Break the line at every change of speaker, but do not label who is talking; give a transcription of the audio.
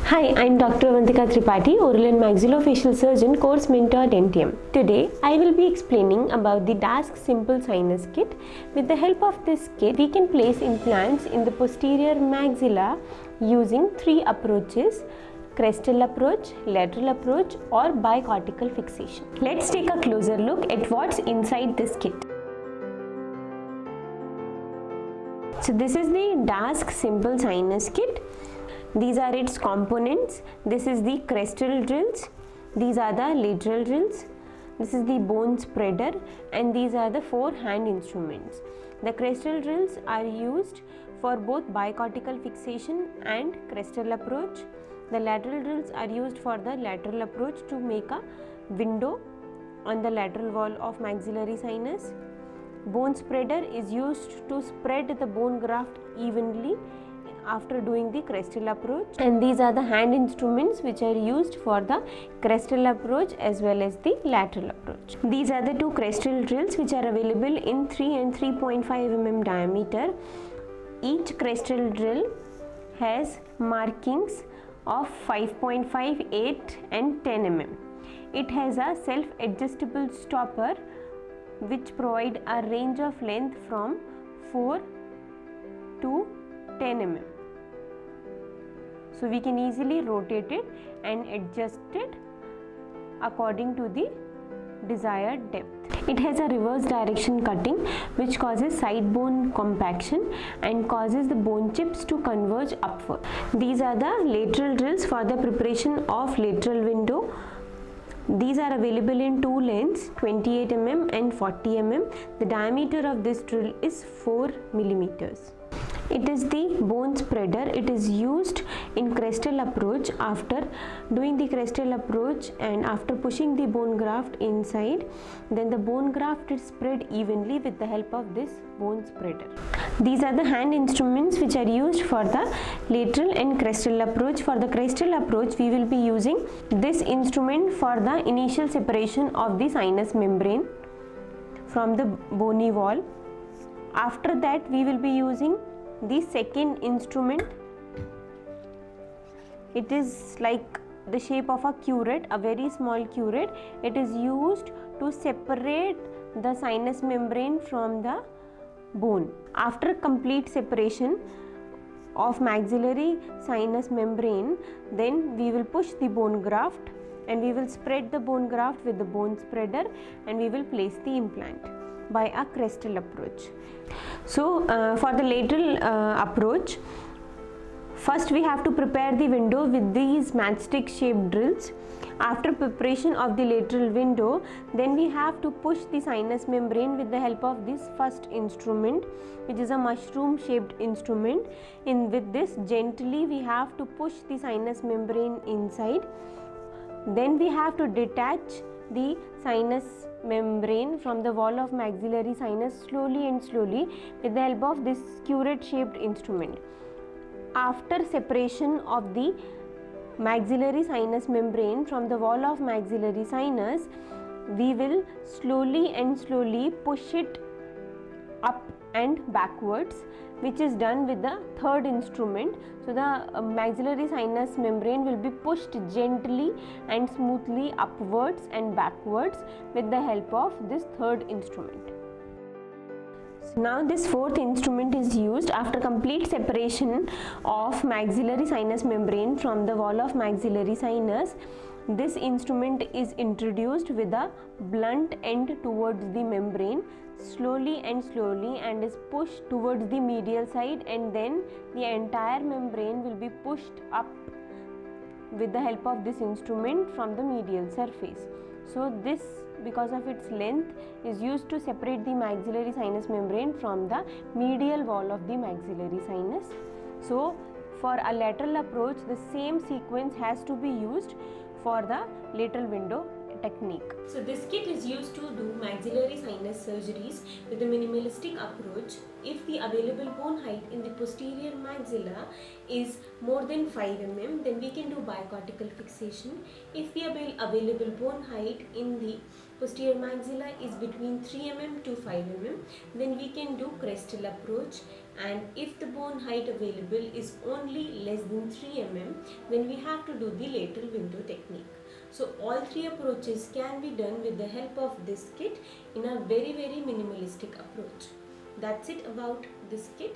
Hi, I'm Dr. Avantika Tripathi, oral and maxillofacial surgeon, course mentor Dentium. Today, I will be explaining about the DASK Simple Sinus Kit. With the help of this kit, we can place implants in the posterior maxilla using three approaches: Crestal approach, lateral approach, or bicortical fixation. Let's take a closer look at what's inside this kit. So this is the DASK Simple Sinus Kit. These are its components. This is the Crestal drills. These are the lateral drills. This is the bone spreader, and these are the four hand instruments. The Crestal drills are used for both bicortical fixation and Crestal approach. The lateral drills are used for the lateral approach to make a window on the lateral wall of maxillary sinus. Bone spreader is used to spread the bone graft evenly after doing the Crestal approach, and these are the hand instruments which are used for the Crestal approach as well as the lateral approach. These are the two Crestal drills which are available in 3 and 3.5 mm diameter. Each Crestal drill has markings of 5.5, 8 and 10 mm. It has a self-adjustable stopper which provide a range of length from 4 to 10 mm. So we can easily rotate it and adjust it according to the desired depth. It has a reverse direction cutting which causes side bone compaction and causes the bone chips to converge upward. These are the lateral drills for the preparation of lateral window. These are available in two lengths, 28 mm and 40 mm. The diameter of this drill is 4 millimeters. It is the bone spreader. It is used in Crestal approach. After doing the Crestal approach and after pushing the bone graft inside, then the bone graft is spread evenly with the help of this bone spreader. These are the hand instruments which are used for the lateral and Crestal approach. For the Crestal approach, we will be using this instrument for the initial separation of the sinus membrane from the bony wall. After that, we will be using the second instrument. It is like the shape of a curette, a very small curette. It is used to separate the sinus membrane from the bone. After complete separation of maxillary sinus membrane, then we will push the bone graft and we will spread the bone graft with the bone spreader and we will place the implant by a Crestal approach. So for the lateral approach, first we have to prepare the window with these matchstick shaped drills. After preparation of the lateral window, then we have to push the sinus membrane with the help of this first instrument, which is a mushroom shaped instrument. With this, gently we have to push the sinus membrane inside. Then we have to detach the sinus membrane from the wall of maxillary sinus slowly and slowly with the help of this curette shaped instrument. After separation of the maxillary sinus membrane from the wall of maxillary sinus, we will slowly and slowly push it up and backwards, which is done with the third instrument. So the maxillary sinus membrane will be pushed gently and smoothly upwards and backwards with the help of this third instrument. So now this fourth instrument is used after complete separation of maxillary sinus membrane from the wall of maxillary sinus. This instrument is introduced with a blunt end towards the membrane slowly and is pushed towards the medial side, and then the entire membrane will be pushed up with the help of this instrument from the medial surface. So this, because of its length, is used to separate the maxillary sinus membrane from the medial wall of the maxillary sinus. So for a lateral approach, the same sequence has to be used for the lateral window technique.
So this kit is used to do maxillary sinus surgeries with a minimalistic approach. If the available bone height in the posterior maxilla is more than 5 mm, then we can do bicortical fixation. If the available bone height in the posterior maxilla is between 3 mm to 5 mm, then we can do Crestal approach. And if the bone height available is only less than 3 mm, then we have to do the lateral window technique. So all three approaches can be done with the help of this kit in a very minimalistic approach. That's it about this kit.